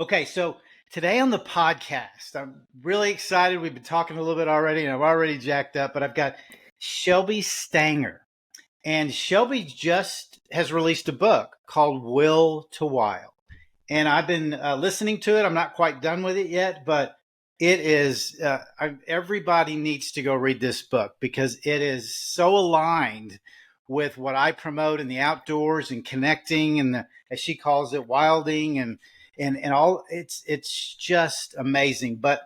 Okay, so today on the podcast, I'm really excited. We've been talking a little bit already, and I'm already jacked up, but I've got Shelby Stanger. And Shelby just has released a book called Will to Wild. And I've been listening to it. I'm not quite done with it yet, but it is, everybody needs to go read this book because it is so aligned with what I promote in the outdoors and connecting and as she calls it, wilding and all. It's just amazing. But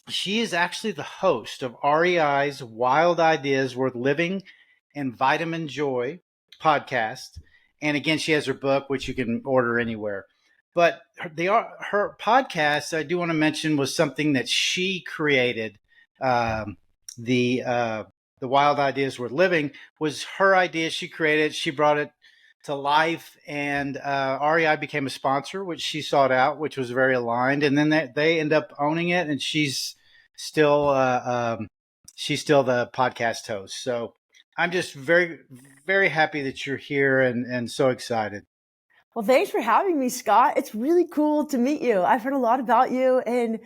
she is actually the host of REI's Wild Ideas Worth Living and Vitamin Joy podcast. And again, she has her book, which you can order anywhere. But her podcast, I do want to mention, was something that she created. Um, the uh, the Wild Ideas Worth Living was her idea. She created. She brought it to life, and REI became a sponsor, which she sought out, which was very aligned. And then they end up owning it, and still she's still the podcast host. So I'm just very, very happy that you're here and so excited. Well, thanks for having me, Scott. It's really cool to meet you. I've heard a lot about you. And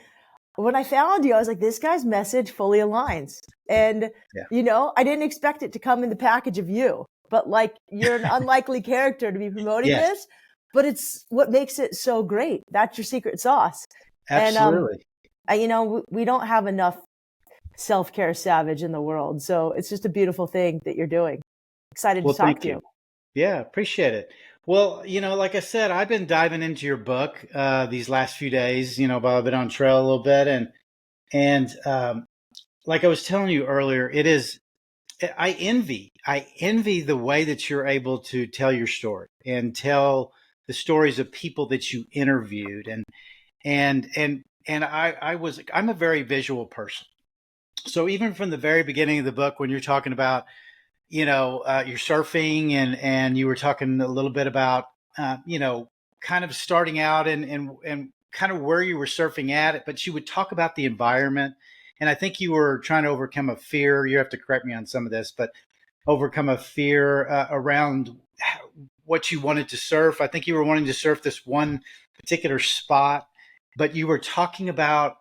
when I found you, I was like, this guy's message fully aligns. And, Yeah. I didn't expect it to come in the package of you, but like you're an unlikely character to be promoting Yes, this, but it's what makes it so great. That's your secret sauce. And, absolutely. we don't have enough self-care savage in the world. So it's just a beautiful thing that you're doing. Excited to Well, talk thank to you. you. Yeah, appreciate it. Well, like I said, I've been diving into your book these last few days. While I've been on trail a little bit, and like I was telling you earlier, it is. I envy the way that you're able to tell your story and tell the stories of people that you interviewed, and I'm a very visual person. So even from the very beginning of the book, when you're talking about your surfing and you were talking a little bit about kind of starting out and kind of where you were surfing at, but you would talk about the environment. And I think you were trying to overcome a fear. You have to correct me on some of this, but overcome a fear around what you wanted to surf. I think you were wanting to surf this one particular spot, but you were talking about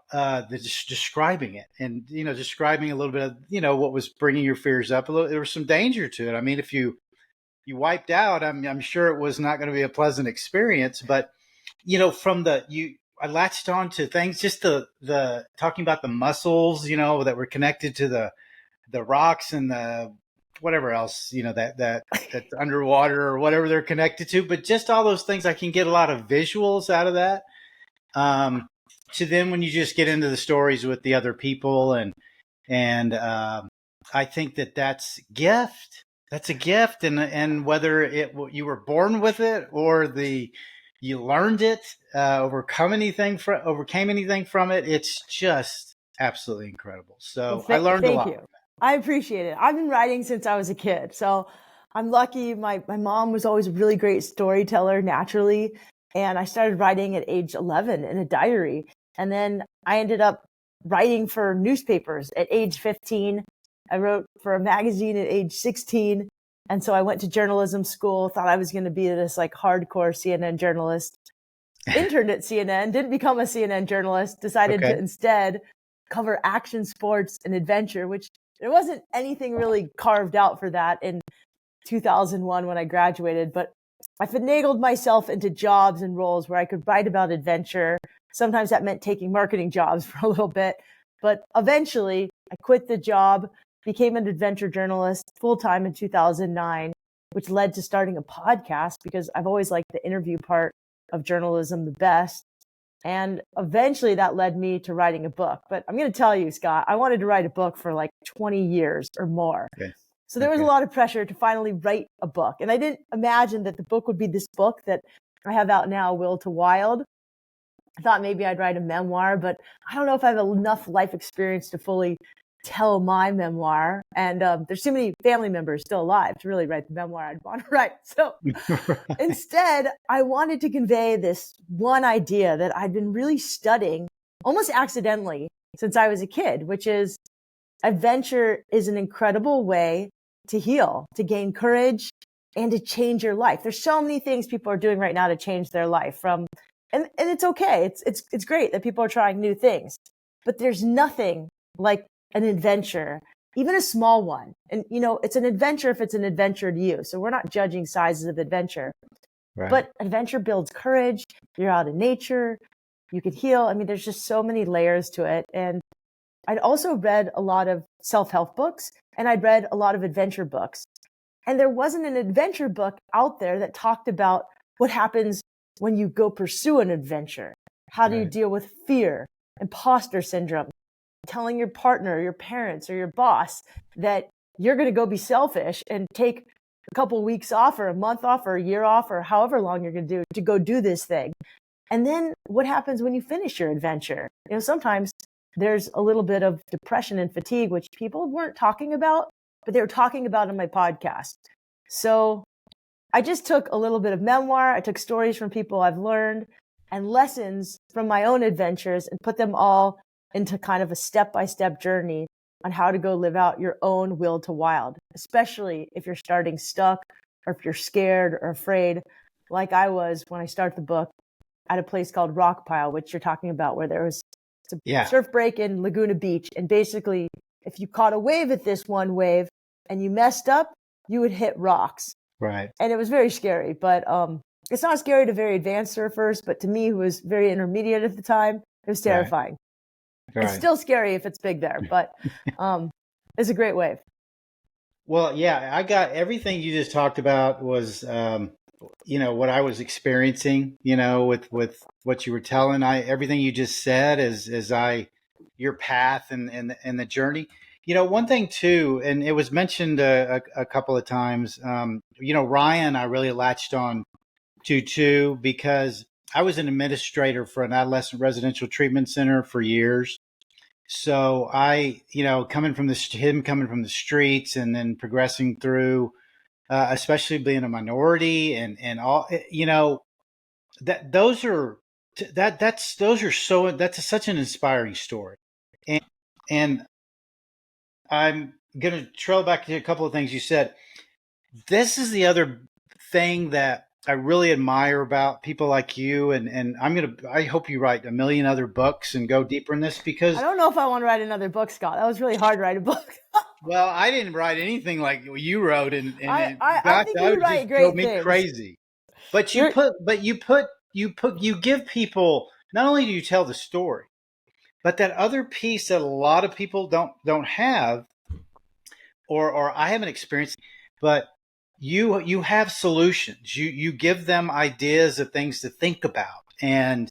just describing it and describing a little bit of what was bringing your fears up. There was some danger to it. I mean, if you wiped out, I'm sure it was not going to be a pleasant experience. But from I latched on to things, just the talking about the muscles, that were connected to the rocks and the whatever else, that's underwater or whatever they're connected to. But just all those things, I can get a lot of visuals out of that. So then when you just get into the stories with the other people and I think that's gift. That's a gift, and whether you were born with it or you learned it, overcame anything from it, it's just absolutely incredible. Well, So I learned a thank lot. you. I appreciate it. I've been writing since I was a kid. So I'm lucky. My mom was always a really great storyteller naturally. And I started writing at age 11 in a diary. And then I ended up writing for newspapers at age 15. I wrote for a magazine at age 16. And so I went to journalism school, thought I was going to be this like hardcore CNN journalist, interned at CNN, didn't become a CNN journalist, decided to Okay. instead cover action sports and adventure, which there wasn't anything really carved out for that in 2001 when I graduated, but I finagled myself into jobs and roles where I could write about adventure. Sometimes that meant taking marketing jobs for a little bit, but eventually I quit the job, became an adventure journalist full time in 2009, which led to starting a podcast because I've always liked the interview part of journalism the best. And eventually that led me to writing a book. But I'm going to tell you, Scott, I wanted to write a book for like 20 years or more. Okay. So there was a lot of pressure to finally write a book. And I didn't imagine that the book would be this book that I have out now, Will to Wild. I thought maybe I'd write a memoir, but I don't know if I have enough life experience to fully tell my memoir. And there's too many family members still alive to really write the memoir I'd want to write. So instead, I wanted to convey this one idea that I'd been really studying almost accidentally since I was a kid, which is adventure is an incredible way to heal, to gain courage, and to change your life. There's so many things people are doing right now to change their life, from And it's okay. It's great that people are trying new things, but there's nothing like an adventure, even a small one. And, it's an adventure if it's an adventure to you. So we're not judging sizes of adventure, Right. but adventure builds courage. You're out in nature. You could heal. I mean, there's just so many layers to it. And I'd also read a lot of self-help books, and I'd read a lot of adventure books. And there wasn't an adventure book out there that talked about what happens when you go pursue an adventure. How do you deal with fear, imposter syndrome, telling your partner, your parents, or your boss that you're going to go be selfish and take a couple weeks off or a month off or a year off or however long you're going to go do this thing. And then what happens when you finish your adventure? Sometimes there's a little bit of depression and fatigue, which people weren't talking about, but they were talking about in my podcast. So I just took a little bit of memoir. I took stories from people I've learned and lessons from my own adventures and put them all into kind of a step-by-step journey on how to go live out your own will to wild, especially if you're starting stuck or if you're scared or afraid, like I was when I started the book at a place called Rockpile, which you're talking about, where there was a surf break in Laguna Beach. And basically, if you caught a wave at this one wave and you messed up, you would hit rocks. Right. And it was very scary, but it's not scary to very advanced surfers, but to me, who was very intermediate at the time, it was terrifying. Right. It's still scary if it's big there, but it's a great wave. Well, yeah, I got everything you just talked about was, what I was experiencing, with what you were telling. Everything you just said is your path and the journey. One thing too, and it was mentioned a couple of times, Ryan, I really latched on to too, because I was an administrator for an adolescent residential treatment center for years. So I, coming from the streets and then progressing through, especially being a minority and all, that's such an inspiring story. And I'm going to trail back to a couple of things you said. This is the other thing that I really admire about people like you. And I hope you write a million other books and go deeper in this, because I don't know if I want to write another book, Scott. That was really hard to write a book. Well, I didn't write anything like you wrote, and I think you write great things. Me crazy. But you give people, not only do you tell the story, but that other piece that a lot of people don't have, or I haven't experienced, but you have solutions. You give them ideas of things to think about, and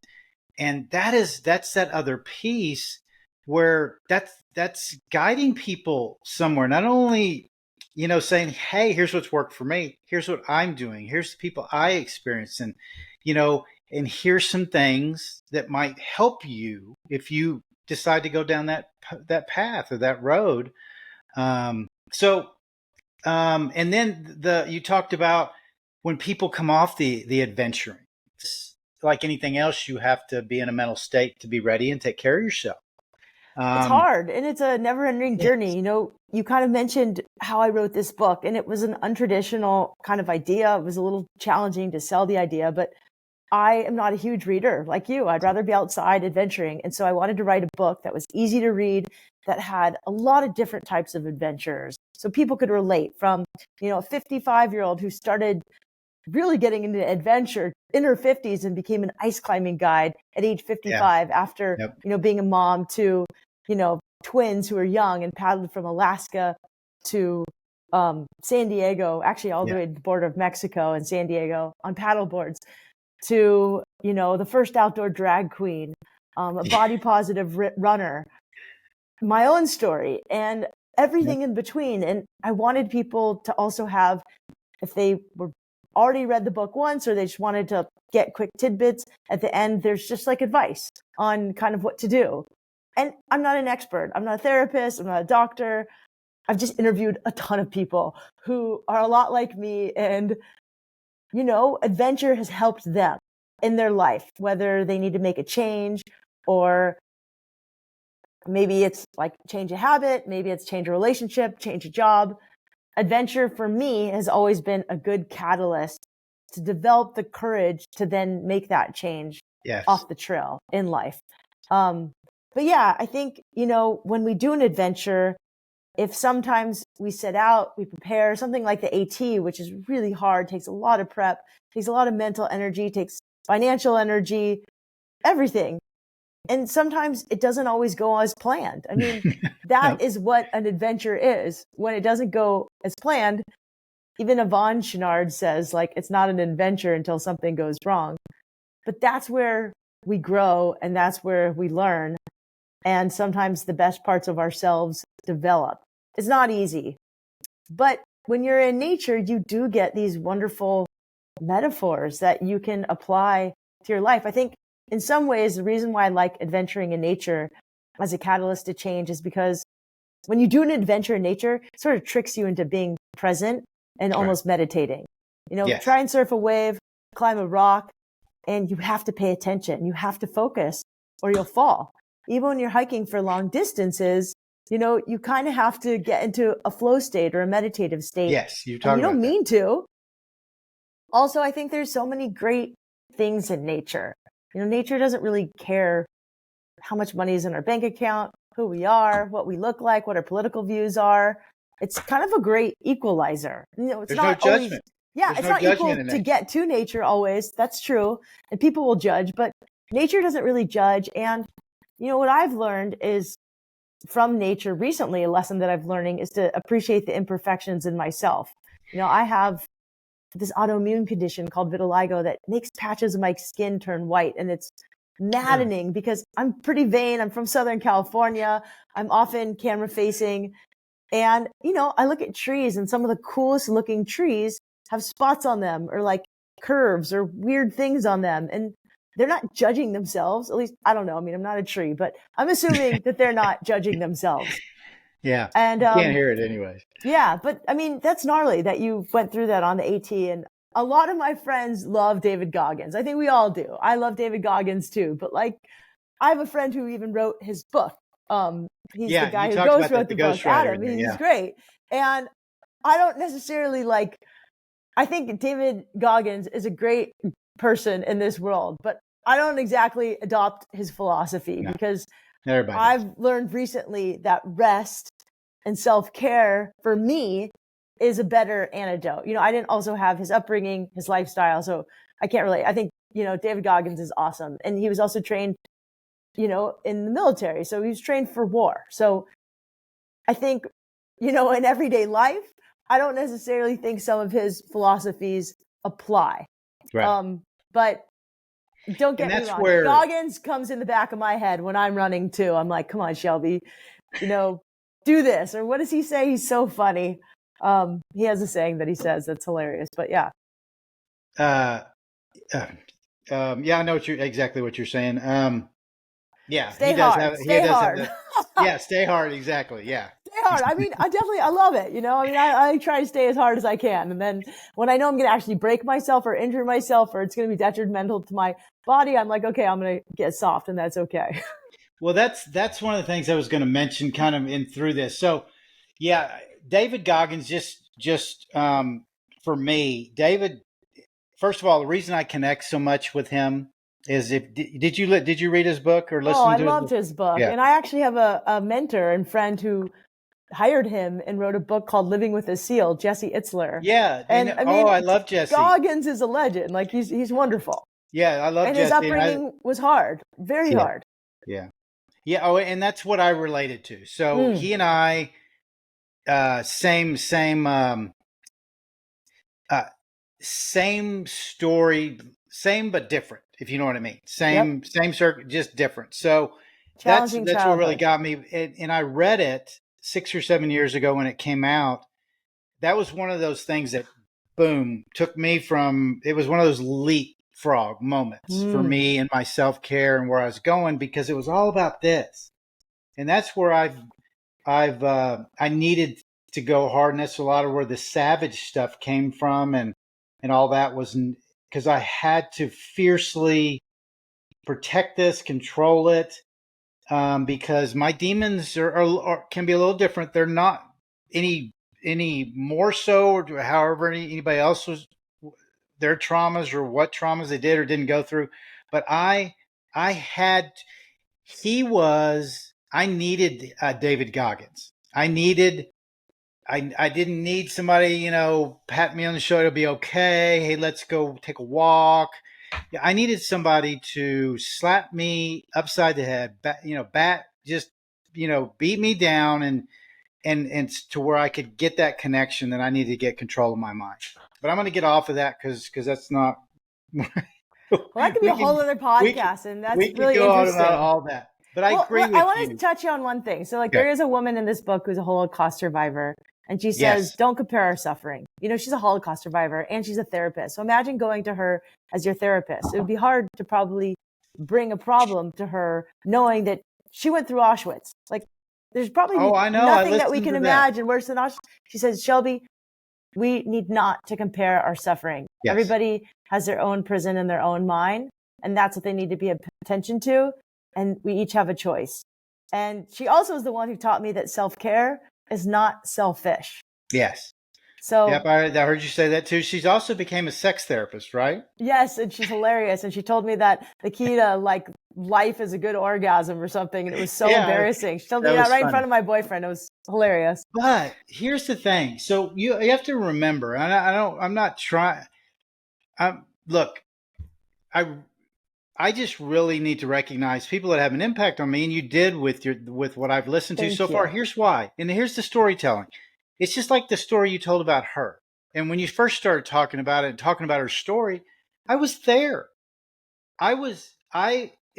that's that other piece where that's guiding people somewhere. Not only, saying, hey, here's what's worked for me. Here's what I'm doing. Here's the people I experienced. And, and here's some things that might help you if you decide to go down that path or that road. And then you talked about when people come off the adventuring, it's like anything else, you have to be in a mental state to be ready and take care of yourself. It's hard, and it's a never-ending journey. You kind of mentioned how I wrote this book, and it was an untraditional kind of idea. It was a little challenging to sell the idea, but I am not a huge reader like you. I'd rather be outside adventuring. And so I wanted to write a book that was easy to read, that had a lot of different types of adventures, so people could relate, from, a 55-year-old who started really getting into adventure in her 50s and became an ice climbing guide at age 55 after, being a mom, to, twins who are young and paddled from Alaska to San Diego, actually all the way to the border of Mexico and San Diego on paddle boards, to, the first outdoor drag queen, a body positive runner, my own story, and everything in between. And I wanted people to also have, if they were already read the book once or they just wanted to get quick tidbits at the end, there's just like advice on kind of what to do. And I'm not an expert. I'm not a therapist. I'm not a doctor. I've just interviewed a ton of people who are a lot like me, and, adventure has helped them in their life, whether they need to make a change, or maybe it's like change a habit, maybe it's change a relationship, change a job. Adventure for me has always been a good catalyst to develop the courage to then make that change Yes. off the trail in life. But yeah, I think, when we do an adventure, if sometimes we set out, we prepare something like the AT, which is really hard, takes a lot of prep, takes a lot of mental energy, takes financial energy, everything. And sometimes it doesn't always go as planned. I mean, that Nope. is what an adventure is. When it doesn't go as planned, even Yvon Chouinard says, like, it's not an adventure until something goes wrong. But that's where we grow and that's where we learn. And sometimes the best parts of ourselves develop. It's not easy. But when you're in nature, you do get these wonderful metaphors that you can apply to your life. I think in some ways, the reason why I like adventuring in nature as a catalyst to change is because when you do an adventure in nature, it sort of tricks you into being present and Right. almost meditating. Yes. Try and surf a wave, climb a rock, and you have to pay attention. You have to focus or you'll fall. Even when you're hiking for long distances, you kind of have to get into a flow state or a meditative state. Yes. You And talk you don't about that. mean to. Also, I think there's so many great things in nature. Nature doesn't really care how much money is in our bank account, who we are, what we look like, what our political views are. It's kind of a great equalizer. It's There's no not always, judgment. yeah, There's it's no not judgment equal in to nature. get to nature always. That's true. And people will judge, but nature doesn't really judge. And, what I've learned is from nature recently, a lesson that I've learning is to appreciate the imperfections in myself. I have this autoimmune condition called vitiligo that makes patches of my skin turn white. And it's maddening because I'm pretty vain. I'm from Southern California. I'm often camera facing. And, I look at trees and some of the coolest looking trees have spots on them or like curves or weird things on them. And they're not judging themselves. At least, I don't know. I mean, I'm not a tree, but I'm assuming that they're not judging themselves. Yeah. And, You can't hear it anyways. yeah, but I mean, that's gnarly that you went through that on the AT. And a lot of my friends love David Goggins. I think we all do. I love David Goggins too. But like, I have a friend who even wrote his book. He's the Yeah. You guy who talked about wrote the the book, ghostwriter Adam. in there. He's Yeah. great. And I don't necessarily I think David Goggins is a great person in this world, but I don't exactly adopt his philosophy No. because Everybody does. I've learned recently that rest and self-care for me is a better antidote. I didn't also have his upbringing, his lifestyle, so I can't relate. I think, David Goggins is awesome. And he was also trained, in the military. So he was trained for war. So I think, in everyday life, I don't necessarily think some of his philosophies apply. Right. But don't get And me that's wrong. where Goggins comes in the back of my head when I'm running too. I'm like, come on, Shelby, do this. Or what does he say? He's so funny. He has a saying that he says that's hilarious. But yeah. uh, yeah, I know exactly what you're saying. Yeah, Stay he does hard. have Stay hard. yeah, stay hard. Exactly. Yeah. Stay hard. I mean, I love it. I try to stay as hard as I can. And then when I know I'm going to actually break myself or injure myself or it's going to be detrimental to my body, I'm like, okay, I'm going to get soft and that's okay. Well, that's one of the things I was going to mention kind of in through this. So, yeah, David Goggins just for me, David. First of all, the reason I connect so much with him is if did you read his book or Oh, listen I to his loved book? his book. Yeah. And I actually have a mentor and friend who hired him and wrote a book called Living with a Seal, Jesse Itzler. Yeah, And I oh, mean, I love Jesse. Goggins is a legend. Like he's wonderful. Yeah, I love And his Jesse. upbringing was hard, very Yeah, hard. yeah, yeah. Oh, and that's what I related to. So Mm. he and I, uh, same story, same but different. If you know what I mean. Yep. Same circuit, just different. So Challenging that's what really childhood. got me. And I read it 6 or 7 years ago when it came out. That was one of those things that, boom, took me from. It was one of those leapfrog moments for Mm. me and my self care and where I was going because it was all about this, and that's where I needed to go hard, and that's a lot of where the savage stuff came from, and all that was because I had to fiercely protect this, control it, because my demons can be a little different. They're not any more so, or however anybody else was their traumas or what traumas they did or didn't go through. but I needed David Goggins. I didn't need somebody, pat me on the shoulder, it'll be okay. Hey, let's go take a walk. Yeah, I needed somebody to slap me upside the head, just, beat me down and to where I could get that connection that I needed to get control of my mind. But I'm going to get off of that because that's not. Well, that could be a whole other podcast, and that's we could really go on interesting. about all that. But I agree with you. I want to touch on one thing. So, like, there is a woman in this book who's a Holocaust survivor, and she says, don't compare our suffering. She's a Holocaust survivor, and she's a therapist. So imagine going to her as your therapist. It would be hard to probably bring a problem to her knowing that she went through Auschwitz. Like, there's probably nothing that we can imagine worse than Auschwitz. She says, Shelby, we need not to compare our suffering. Yes. Everybody has their own prison in their own mind, and that's what they need to pay attention to. And we each have a choice. And she also is the one who taught me that self-care is not selfish. Yes. So yep, I heard you say that too. She's also became a sex therapist, right? Yes, and she's hilarious. And she told me that the key to like life is a good orgasm or something, and it was so embarrassing. She told me that right in front of my boyfriend. It was hilarious. But here's the thing: so you have to remember. I'm not trying. Look, I just really need to recognize people that have an impact on me, and you did with what I've listened to so far. Here's why, and here's the storytelling. It's just like the story you told about her. And when you first started talking about it and talking about her story, I was there. It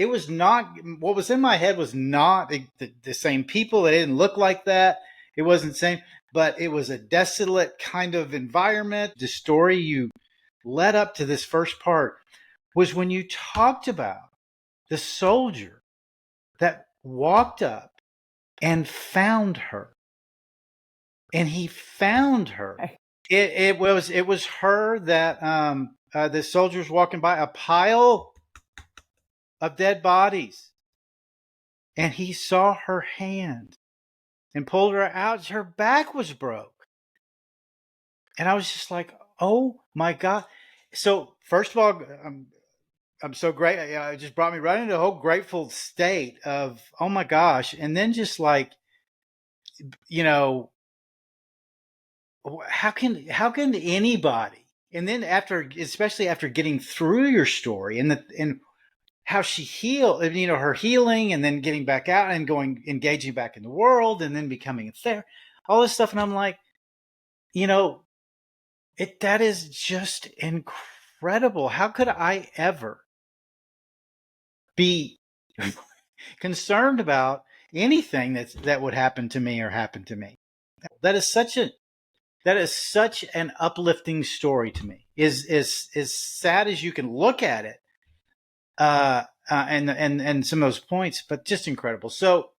was not, what was in my head was not the same people. It didn't look like that. It wasn't the same, but it was a desolate kind of environment. The story you led up to this first part was when you talked about the soldier that walked up and found her. And he found her. It was her that the soldiers walking by a pile of dead bodies, and he saw her hand and pulled her out. Her back was broke, and I was just like, "Oh my God!" So first of all, I'm so great. It just brought me right into a whole grateful state of, "Oh my gosh!" And then just like, how can anybody, and then especially after getting through your story and how she healed, her healing, and then getting back out and engaging back in the world, and then becoming a therapist, all this stuff, and I'm like, that is just incredible. How could I ever be concerned about anything that would happen to me or happen to me? That is such an uplifting story to me. Is sad as you can look at it, and some of those points, but just incredible. So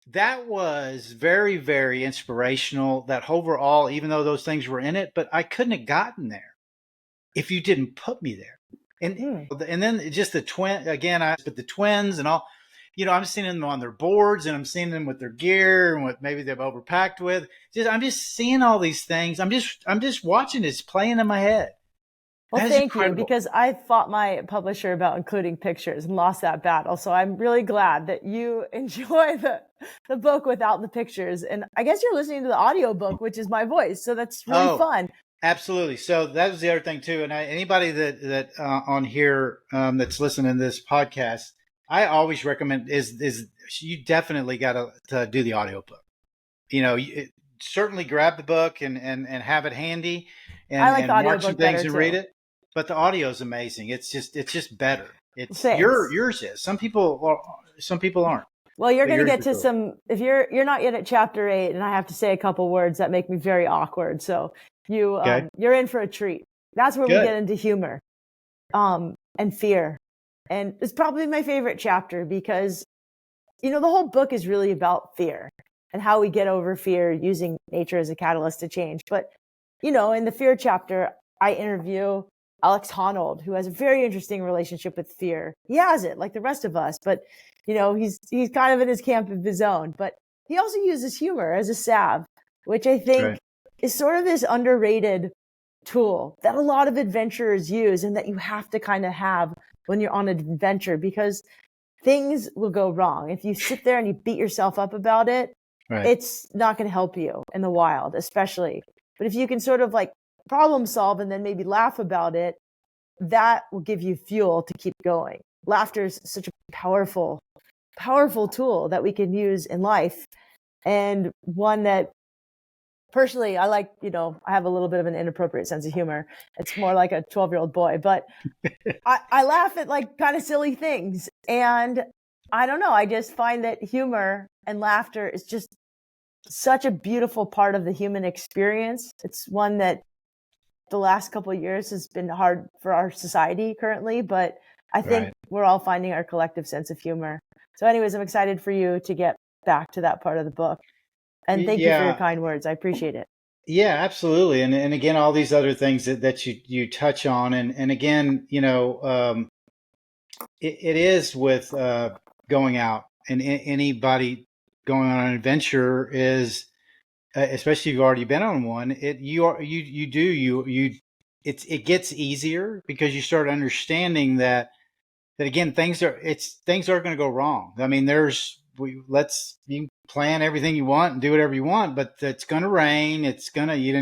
that was very, very inspirational. That overall, even though those things were in it, but I couldn't have gotten there if you didn't put me there. And then just the twins and all. I'm seeing them on their boards, and I'm seeing them with their gear and what maybe they've overpacked with. I'm just seeing all these things. I'm just watching it playing in my head. Well, thank you, because I fought my publisher about including pictures and lost that battle. So I'm really glad that you enjoy the book without the pictures. And I guess you're listening to the audiobook, which is my voice. So that's really fun. Absolutely. So that was the other thing too. And anybody that on here that's listening to this podcast, I always recommend is you definitely got to do the audiobook. Certainly grab the book and have it handy and mark some things and read it. But the audio is amazing. It's just better. It's yours is. Some people aren't. Well, you're going to get to some. If you're not yet at chapter 8, and I have to say a couple words that make me very awkward. So you're in for a treat. That's where we get into humor, and fear, and it's probably my favorite chapter because, the whole book is really about fear and how we get over fear using nature as a catalyst to change. But in the fear chapter, I interview Alex Honnold, who has a very interesting relationship with fear. He has it like the rest of us, but he's kind of in his camp of his own, but he also uses humor as a salve, which I think is sort of this underrated tool that a lot of adventurers use and that you have to kind of have when you're on an adventure, because things will go wrong. If you sit there and you beat yourself up about it, Right. it's not going to help you in the wild, especially. But if you can sort of like problem solve and then maybe laugh about it, that will give you fuel to keep going. Laughter is such a powerful tool that we can use in life, and one that personally I like. I have a little bit of an inappropriate sense of humor. It's more like a 12-year-old boy, but I laugh at like kind of silly things. And I don't know, I just find that humor and laughter is just such a beautiful part of the human experience. It's one that the last couple of years has been hard for our society currently, but I think we're all finding our collective sense of humor. So anyways, I'm excited for you to get back to that part of the book. And thank you for your kind words. I appreciate it. Yeah, absolutely. And again, all these other things that you touch on. And again, it is with going out, and anybody going on an adventure is, especially if you've already been on one, it gets easier because you start understanding that again, things are going to go wrong. I mean, you can plan everything you want and do whatever you want, but it's going to rain. It's going to, you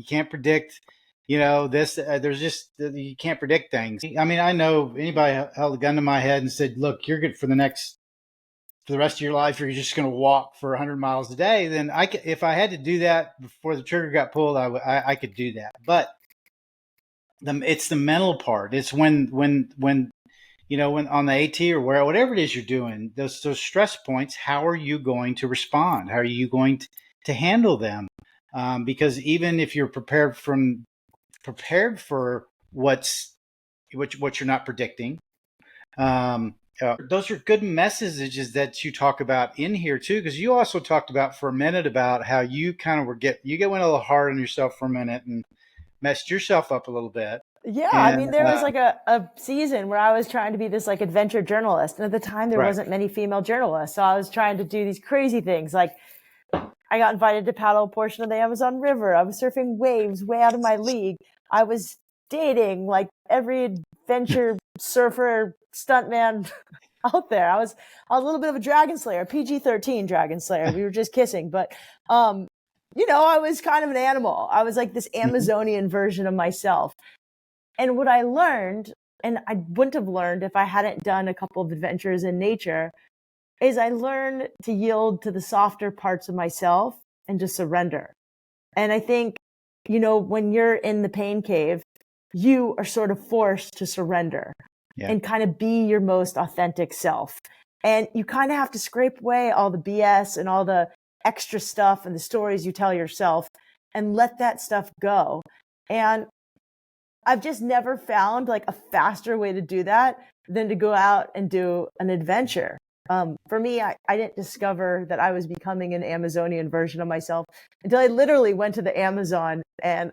can't predict, this, you can't predict things. I mean, I know anybody held a gun to my head and said, look, you're good for the rest of your life, you're just going to walk for 100 miles a day. Then if I had to do that before the trigger got pulled, I could do that. But it's the mental part. It's when on the AT or whatever it is you're doing, those stress points, how are you going to respond? How are you going to handle them? Because even if you're prepared for what you're not predicting, those are good messages that you talk about in here too. Because you also talked about for a minute about how you kind of went a little hard on yourself for a minute and messed yourself up a little bit. Yeah, I mean, there was like a season where I was trying to be this like adventure journalist. And at the time, there wasn't many female journalists. So I was trying to do these crazy things. Like I got invited to paddle a portion of the Amazon River. I was surfing waves way out of my league. I was dating like every adventure surfer stuntman out there. I was a little bit of a dragon slayer, PG-13 dragon slayer. We were just kissing. But, I was kind of an animal. I was like this Amazonian version of myself. And what I learned, and I wouldn't have learned if I hadn't done a couple of adventures in nature, is I learned to yield to the softer parts of myself and to surrender. And I think, when you're in the pain cave, you are sort of forced to surrender and kind of be your most authentic self. And you kind of have to scrape away all the BS and all the extra stuff and the stories you tell yourself and let that stuff go. And I've just never found like a faster way to do that than to go out and do an adventure. For me, I didn't discover that I was becoming an Amazonian version of myself until I literally went to the Amazon and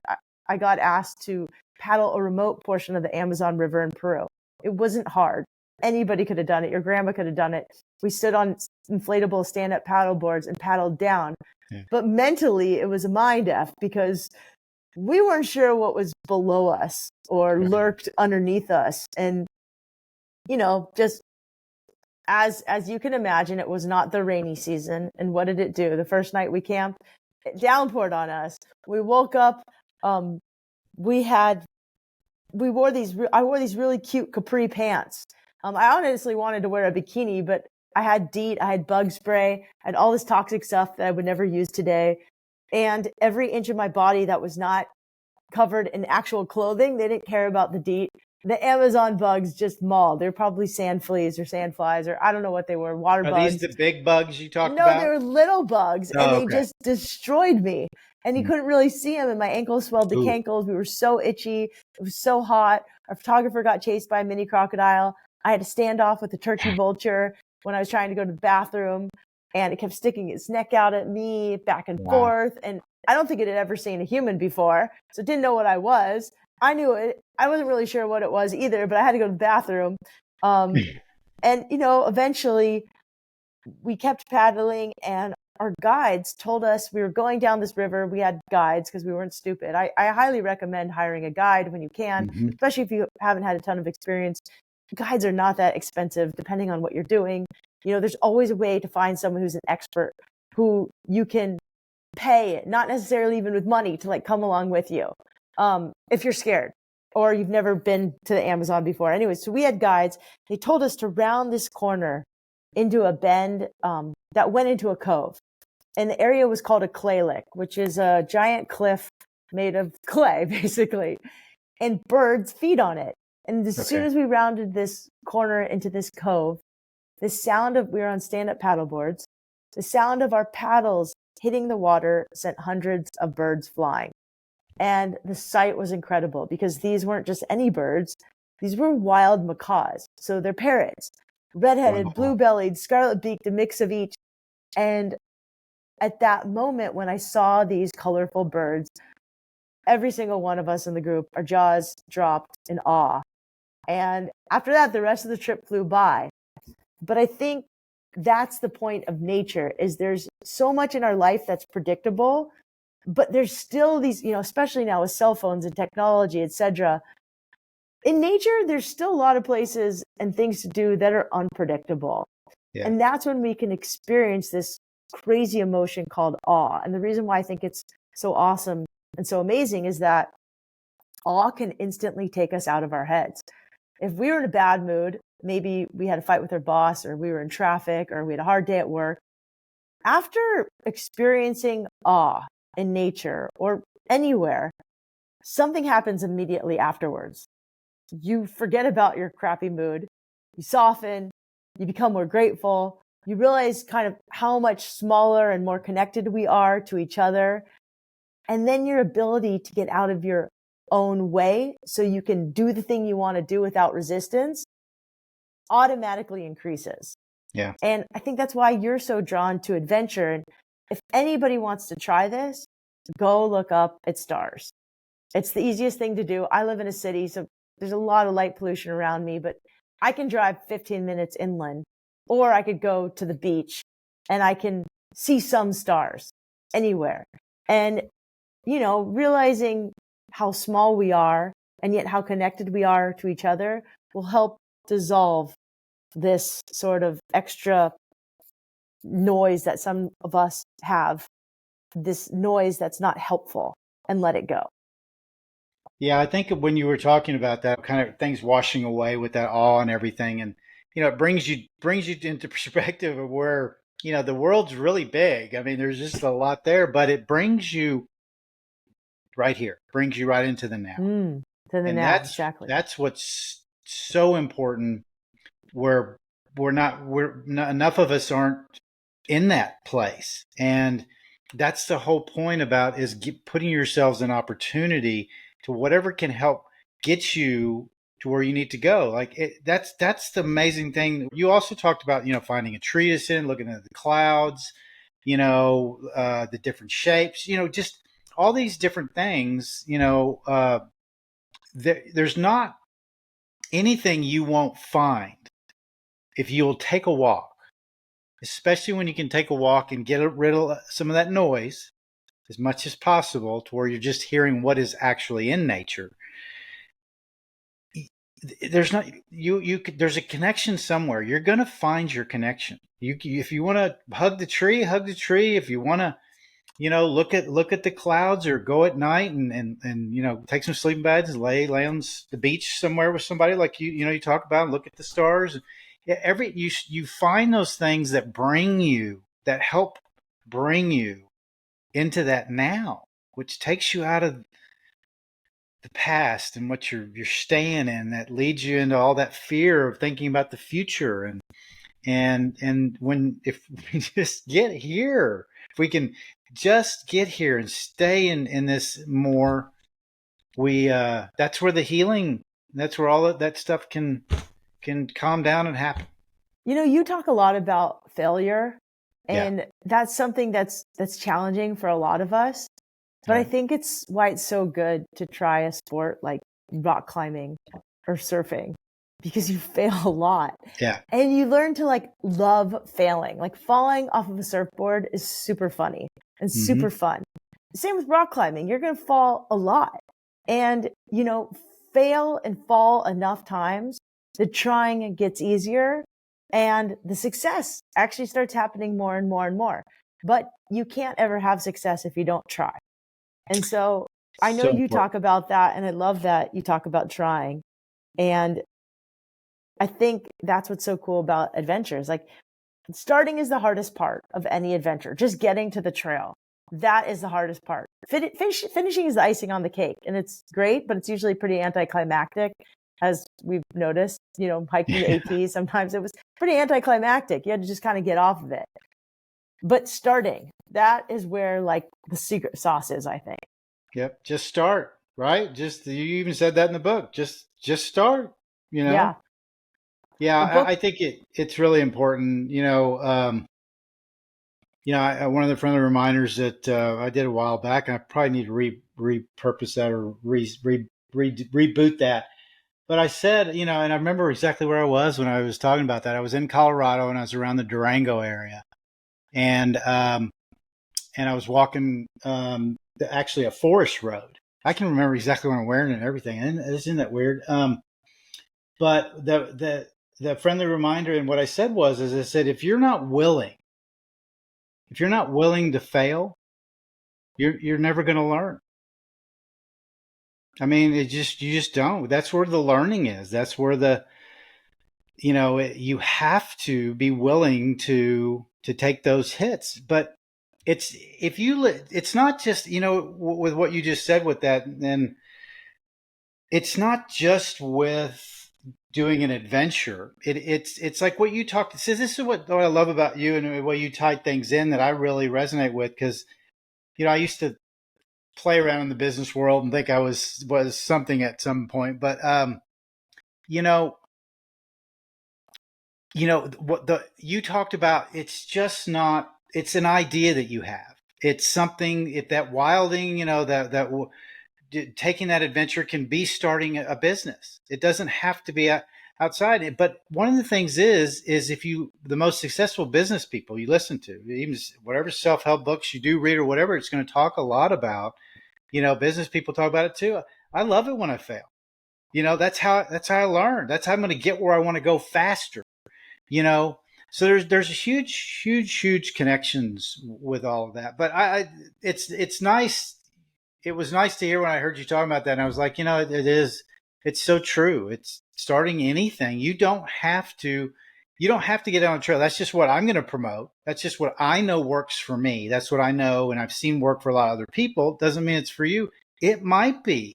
I got asked to paddle a remote portion of the Amazon River in Peru. It wasn't hard. Anybody could have done it. Your grandma could have done it. We stood on inflatable stand-up paddle boards and paddled down. Yeah. But mentally, it was a mind F because we weren't sure what was below us or lurked underneath us. And, just as you can imagine, it was not the rainy season. And what did it do? The first night we camped, it downpoured on us. We woke up. I wore these really cute capri pants. I honestly wanted to wear a bikini, but I had DEET, I had bug spray, I had all this toxic stuff that I would never use today. And every inch of my body that was not covered in actual clothing, they didn't care about the DEET. The Amazon bugs just mauled. They're probably sand fleas or sand flies, or I don't know what they were, water bugs. Are these the big bugs you talked about? No, they were little bugs, and they just destroyed me. And you couldn't really see them, and my ankles swelled to cankles. We were so itchy. It was so hot. Our photographer got chased by a mini crocodile. I had to stand off with a turkey vulture when I was trying to go to the bathroom, and it kept sticking its neck out at me back and forth. And I don't think it had ever seen a human before, so it didn't know what I was. I knew it. I wasn't really sure what it was either, but I had to go to the bathroom. And, eventually we kept paddling, and our guides told us we were going down this river. We had guides because we weren't stupid. I highly recommend hiring a guide when you can, especially if you haven't had a ton of experience. guides are not that expensive depending on what you're doing. There's always a way to find someone who's an expert who you can pay, not necessarily even with money, to like come along with you. If you're scared or you've never been to the Amazon before. Anyway, so we had guides. They told us to round this corner into a bend that went into a cove. And the area was called a clay lick, which is a giant cliff made of clay, basically. And birds feed on it. And as soon as we rounded this corner into this cove, the sound of, we were on stand-up paddle boards, the sound of our paddles hitting the water sent hundreds of birds flying. And the sight was incredible because these weren't just any birds. These were wild macaws. So they're parrots, redheaded, blue-bellied, scarlet-beaked, a mix of each. And at that moment, when I saw these colorful birds, every single one of us in the group, our jaws dropped in awe. And after that, the rest of the trip flew by. But I think that's the point of nature, is there's so much in our life that's predictable, but there's still these, especially now with cell phones and technology, etc. In nature, there's still a lot of places and things to do that are unpredictable. Yeah. And that's when we can experience this crazy emotion called awe. And the reason why I think it's so awesome and so amazing is that awe can instantly take us out of our heads. If we were in a bad mood, maybe we had a fight with our boss, or we were in traffic, or we had a hard day at work, after experiencing awe in nature or anywhere, something happens immediately afterwards. You forget about your crappy mood, you soften, you become more grateful, you realize kind of how much smaller and more connected we are to each other. And then your ability to get out of your own way so you can do the thing you want to do without resistance automatically increases. Yeah. And I think that's why you're so drawn to adventure. And if anybody wants to try this, go look up at stars. It's the easiest thing to do. I live in a city, so there's a lot of light pollution around me, but I can drive 15 minutes inland, or I could go to the beach and I can see some stars anywhere. And, realizing how small we are and yet how connected we are to each other will help dissolve this sort of extra noise that some of us have, this noise that's not helpful, and let it go. Yeah, I think when you were talking about that kind of things washing away with that awe and everything, and it brings you into perspective of where the world's really big. I mean, there's just a lot there, but it brings you right here, brings you right into the now. To the and now, exactly. That's what's so important. Where we're not enough of us aren't in that place, and that's the whole point about is putting yourselves in opportunity to whatever can help get you to where you need to go. Like that's the amazing thing. You also talked about finding a tree to sit in, looking at the clouds, the different shapes, just all these different things. There's not anything you won't find if you'll take a walk, especially when you can take a walk and get rid of some of that noise as much as possible to where you're just hearing what is actually in nature. There's there's a connection somewhere. You're going to find your connection. If you want to hug the tree, hug the tree. If you want to, look at the clouds, or go at night and take some sleeping bags and lay on the beach somewhere with somebody like you talk about, and look at the stars. You find those things that help bring you into that now, which takes you out of the past and what you're staying in, that leads you into all that fear of thinking about the future. And if we just get here, if we can just get here and stay in this more, that's where the healing, that's where all of that stuff can calm down and happen. You talk a lot about failure, and that's something that's challenging for a lot of us. But I think it's why it's so good to try a sport like rock climbing or surfing, because you fail a lot. Yeah. And you learn to love failing. Like falling off of a surfboard is super funny and super fun. Same with rock climbing. You're going to fall a lot. And, fail and fall enough times the trying gets easier and the success actually starts happening more and more and more. But you can't ever have success if you don't try. And so I know So you important. talk about that, and I love that you talk about trying. And I think that's what's so cool about adventures. Like, starting is the hardest part of any adventure, just getting to the trail. That is the hardest part. Finishing is the icing on the cake, and it's great, but it's usually pretty anticlimactic, as we've noticed. Hiking the AT, sometimes it was pretty anticlimactic. You had to just kind of get off of it. But starting, that is where like the secret sauce is, I think. Yep. Just start, right? You even said that in the book. Just start, you know? Yeah. Yeah, The book, I think it's really important. One of the friendly reminders that I did a while back, and I probably need to repurpose that or reboot that. But I said, and I remember exactly where I was when I was talking about that. I was in Colorado and I was around the Durango area, and I was walking actually a forest road. I can remember exactly what I'm wearing and everything. And isn't that weird? But the friendly reminder and what I said is I said, if you're not willing to fail, you're never going to learn. I mean, you just don't. That's where the learning is. That's where you have to be willing to take those hits. But it's not just, with what you just said with that, and it's not just with doing an adventure. It's like what you talked. So this is what I love about you and the way you tied things in that I really resonate with, because I used to play around in the business world and think I was something at some point, but you know what you talked about. It's just not. It's an idea that you have. It's something. If that wilding, taking that adventure can be starting a business. It doesn't have to be outside. But one of the things is if the most successful business people you listen to, even whatever self-help books you do read or whatever, it's going to talk a lot about, business people talk about it too. I love it when I fail. That's how I learn. That's how I'm going to get where I want to go faster. So there's huge connections with all of that. But it's nice. It was nice to hear when I heard you talking about that. And I was like, it's so true. It's starting anything. You don't have to get on a trail. That's just what I'm going to promote. That's just what I know works for me. That's what I know. And I've seen work for a lot of other people. Doesn't mean it's for you. It might be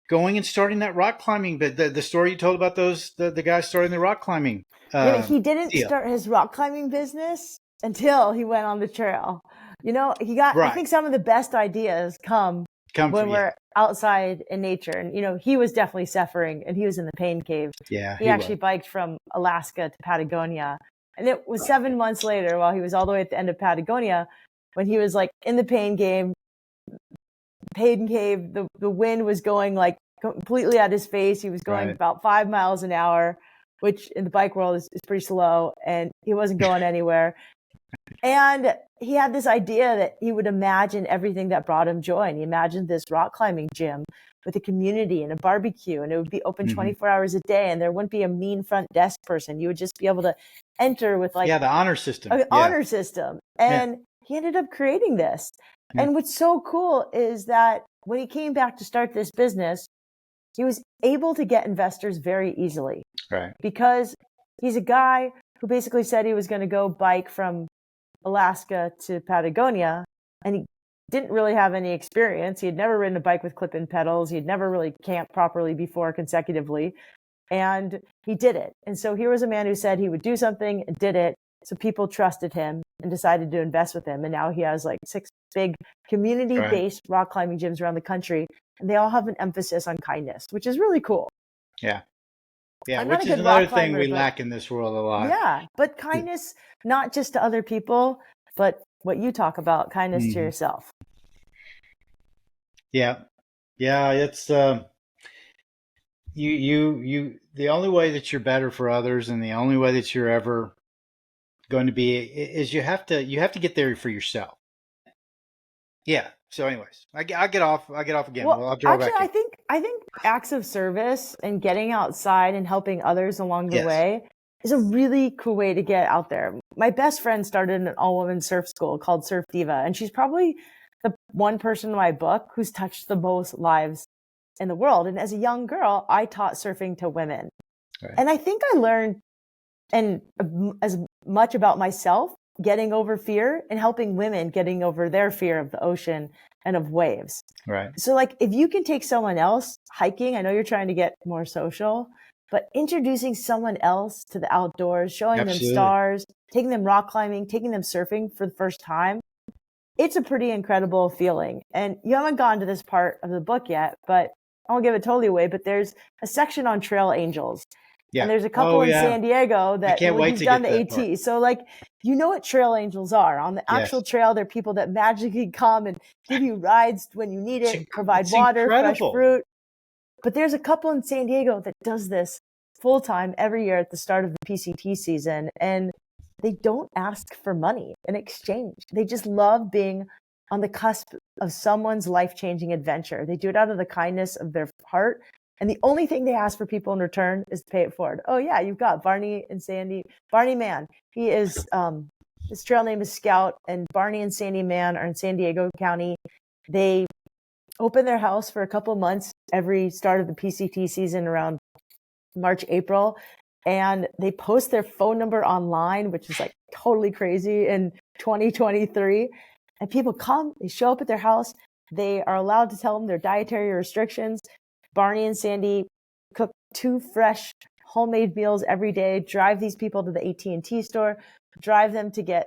going and starting that rock climbing. But the story you told about the guy starting the rock climbing. yeah, but he didn't Deal. start his rock climbing business until he went on the trail. I think some of the best ideas come when we're outside in nature. And, he was definitely suffering, and he was in the pain cave. Yeah. He actually biked from Alaska to Patagonia. And it was 7 months later, while he was all the way at the end of Patagonia, when he was like in the pain cave, the wind was going like completely at his face. He was going about 5 miles an hour, which in the bike world is pretty slow, and he wasn't going anywhere. And he had this idea that he would imagine everything that brought him joy. And he imagined this rock climbing gym with a community and a barbecue, and it would be open 24 hours a day. And there wouldn't be a mean front desk person. You would just be able to enter with like the honor system. Honor system. And he ended up creating this. Yeah. And what's so cool is that when he came back to start this business, he was able to get investors very easily. Right. Because he's a guy who basically said he was going to go bike from Alaska to Patagonia, and he didn't really have any experience. He had never ridden a bike with clip-in pedals. He had never really camped properly before consecutively, and he did it. And so here was a man who said he would do something and did it. So people trusted him and decided to invest with him. And now he has like 6 big community-based rock climbing gyms around the country, and they all have an emphasis on kindness, which is really cool. Yeah. Yeah, which is another thing we lack in this world a lot. Yeah, but kindness, not just to other people, but what you talk about, kindness to yourself. Yeah. Yeah, it's you the only way that you're better for others, and the only way that you're ever going to be is you have to get there for yourself. Yeah. So anyways, I get off again. Well, I'll draw actually, back in. I I think acts of service and getting outside and helping others along the Yes. way is a really cool way to get out there. My best friend started an all-woman surf school called Surf Diva, and she's probably the one person in my book who's touched the most lives in the world. And as a young girl, I taught surfing to women. Right. And I think I learned as much about myself getting over fear and helping women getting over their fear of the ocean and of waves. Right. So like if you can take someone else hiking, I know you're trying to get more social, but introducing someone else to the outdoors, showing Absolutely. them stars, taking them rock climbing, taking them surfing for the first time, it's a pretty incredible feeling. And you haven't gotten to this part of the book yet, but I won't give it totally away, but there's a section on trail angels. Yeah. And there's a couple in San Diego that you've done the AT. So like, you know what trail angels are. On the actual trail, they're people that magically come and give you rides when you need it, provide water, incredible. fresh fruit. But there's a couple in San Diego that does this full time every year at the start of the PCT season. And they don't ask for money in exchange. They just love being on the cusp of someone's life-changing adventure. They do it out of the kindness of their heart. And the only thing they ask for people in return is to pay it forward. Oh yeah, you've got Barney and Sandy. Barney Mann, he is, his trail name is Scout, and Barney and Sandy Mann are in San Diego County. They open their house for a couple of months every start of the PCT season around March, April. And they post their phone number online, which is like totally crazy in 2023. And people come, they show up at their house. They are allowed to tell them their dietary restrictions. Barney and Sandy cook 2 fresh homemade meals every day, drive these people to the AT&T store, drive them to get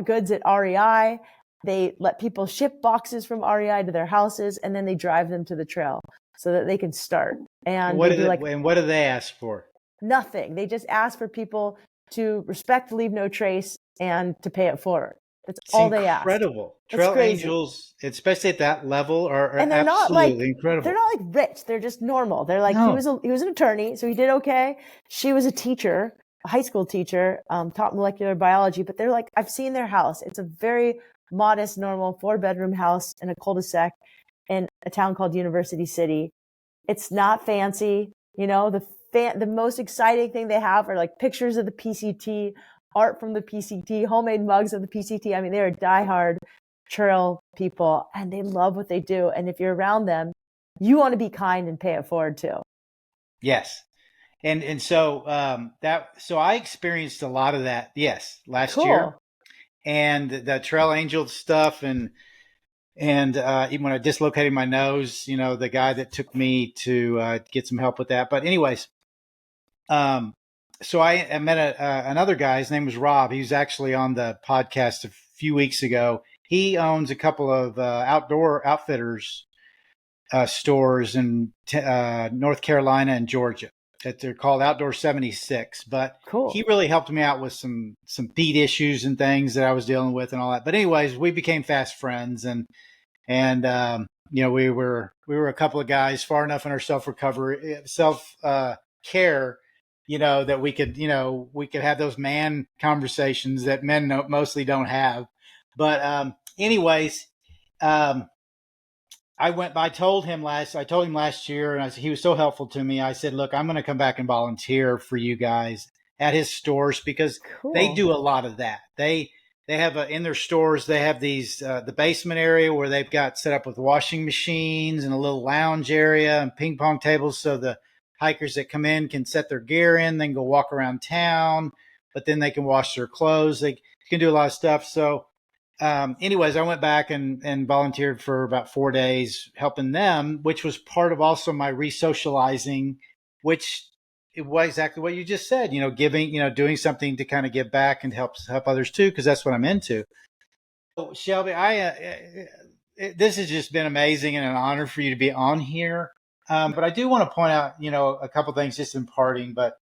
goods at REI. They let people ship boxes from REI to their houses, and then they drive them to the trail so that they can start. And what do they ask for? Nothing. They just ask for people to respect, leave no trace, and to pay it forward. That's all they ask. Incredible. Trail angels, especially at that level, are and they're absolutely incredible. They're not like rich. They're just normal. They're like, he was an attorney, so he did okay. She was a teacher, a high school teacher, taught molecular biology, but they're like, I've seen their house. It's a very modest, normal 4-bedroom house in a cul-de-sac in a town called University City. It's not fancy. You know, the most exciting thing they have are like pictures of the PCT, art from the PCT, homemade mugs of the PCT. I mean, they're diehard trail people and they love what they do. And if you're around them, you want to be kind and pay it forward too. Yes. And so I experienced a lot of that. Yes. Last year, and the trail angel stuff. And even when I dislocated my nose, you know, the guy that took me to get some help with that. But anyways, so I met another guy. His name was Rob. He was actually on the podcast a few weeks ago. He owns a couple of outdoor outfitters stores in North Carolina and Georgia. That they're called Outdoor 76. But he really helped me out with some feet issues and things that I was dealing with and all that. But anyways, we became fast friends, and you know, we were a couple of guys far enough in our self care, you know, that we could have those man conversations that men mostly don't have. But anyways, I told him last year, and he was so helpful to me. I said, look, I'm going to come back and volunteer for you guys at his stores because they do a lot of that. They have in their stores, they have these, the basement area where they've got set up with washing machines and a little lounge area and ping pong tables. So the hikers that come in can set their gear in, then go walk around town, but then they can wash their clothes. They can do a lot of stuff. So, anyways, I went back and volunteered for about 4 days helping them, which was part of also my re-socializing, which it was exactly what you just said, you know, giving, you know, doing something to kind of give back and help others too, because that's what I'm into. So, Shelby, this has just been amazing and an honor for you to be on here. But I do want to point out, you know, a couple things just in parting, but,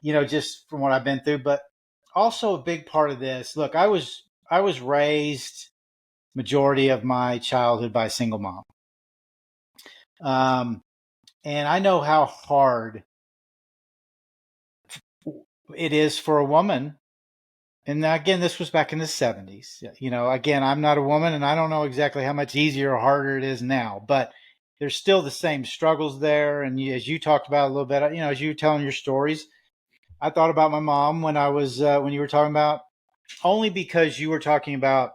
you know, just from what I've been through, but also a big part of this. Look, I was raised majority of my childhood by a single mom. And I know how hard it is for a woman. And again, this was back in the 70s. You know, again, I'm not a woman and I don't know exactly how much easier or harder it is now, but there's still the same struggles there. And as you talked about a little bit, as you were telling your stories, I thought about my mom when I was when you were talking about, only because you were talking about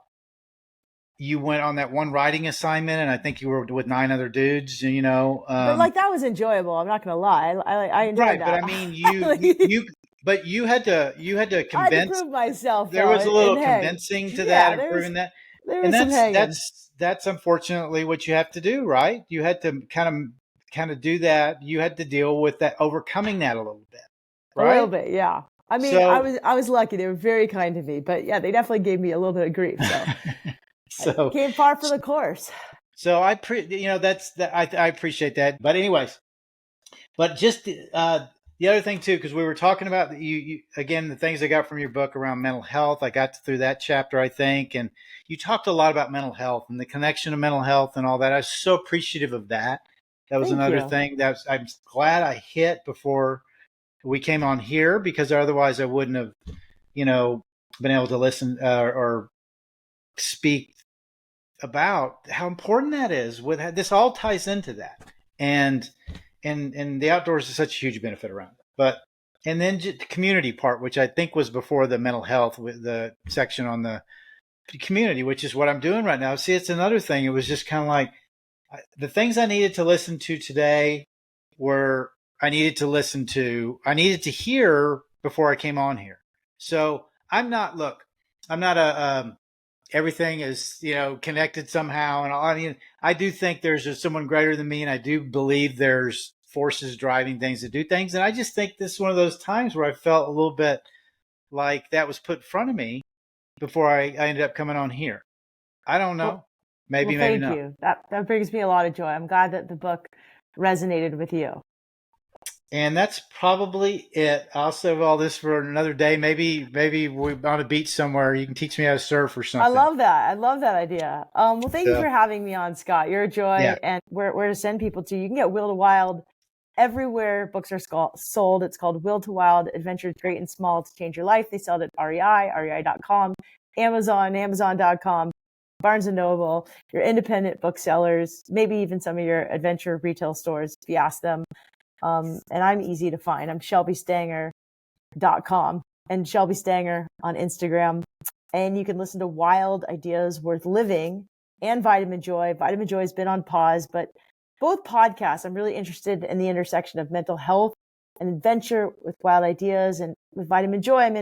you went on that one writing assignment, and I think you were with 9 other dudes. But like that was enjoyable. I'm not gonna lie. I enjoyed Right. But I that. mean, but you had to I had to convince. prove myself There though, was a little and hey, convincing to that yeah, and proving that, there and was some that's hanging. that's unfortunately what you have to do, right? You had to kind of do that. You had to deal with that, overcoming that a little bit, A little right? bit, yeah. I mean, I So was I was lucky. They were very kind to me, but yeah, they definitely gave me a little bit of grief. So I so came far for the course. so that's that. I appreciate that. But anyways, but just the other thing too, because we were talking about you again, the things I got from your book around mental health. I got through that chapter, I think, and you talked a lot about mental health and the connection of mental health and all that. I was so appreciative of that. That was Thank another you. thing I'm glad I hit before we came on here, because otherwise I wouldn't have, been able to listen or speak about how important that is. With this, all ties into that, and the outdoors is such a huge benefit around it. But and then the community part, which I think was before the mental health, with the section on the community, which is what I'm doing right now. See, it's another thing. It was just kind of like the things I needed to listen to today were I needed to hear before I came on here. So I'm not everything is, connected somehow. And I do think there's someone greater than me. And I do believe there's forces driving things to do things. And I just think this is one of those times where I felt a little bit like that was put in front of me before I ended up coming on here. I don't know. Well, well, Maybe, maybe thank not. you. That brings me a lot of joy. I'm glad that the book resonated with you. And that's probably it. I'll save all this for another day. Maybe we're on a beach somewhere. You can teach me how to surf or I something. love that. I love that idea. Well, thank you So for having me on, Scott. You're a yeah. joy, and where to send people to. You can get Will to Wild everywhere books are sold. It's called Will to Wild Adventures Great and Small to Change Your Life. They sell it at rei.com, Amazon, Amazon.com, Barnes and Noble, your independent booksellers, maybe even some of your adventure retail stores if you ask them. And I'm easy to find. I'm shelbystanger.com and Shelby Stanger on Instagram. And you can listen to Wild Ideas Worth Living and Vitamin Joy. Vitamin Joy has been on pause, but both podcasts, I'm really interested in the intersection of mental health and adventure with Wild Ideas. And with Vitamin Joy, I'm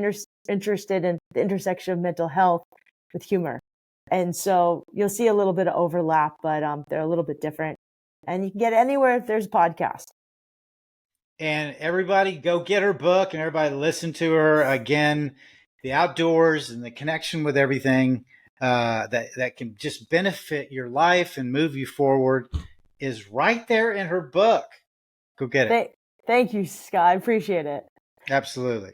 interested in the intersection of mental health with humor. And so you'll see a little bit of overlap, but they're a little bit different. And you can get it anywhere if there's a podcast. And everybody go get her book, and everybody listen to her again. The outdoors and the connection with everything that can just benefit your life and move you forward is right there in her book. Go get it. Thank you, Scott. I appreciate it. Absolutely.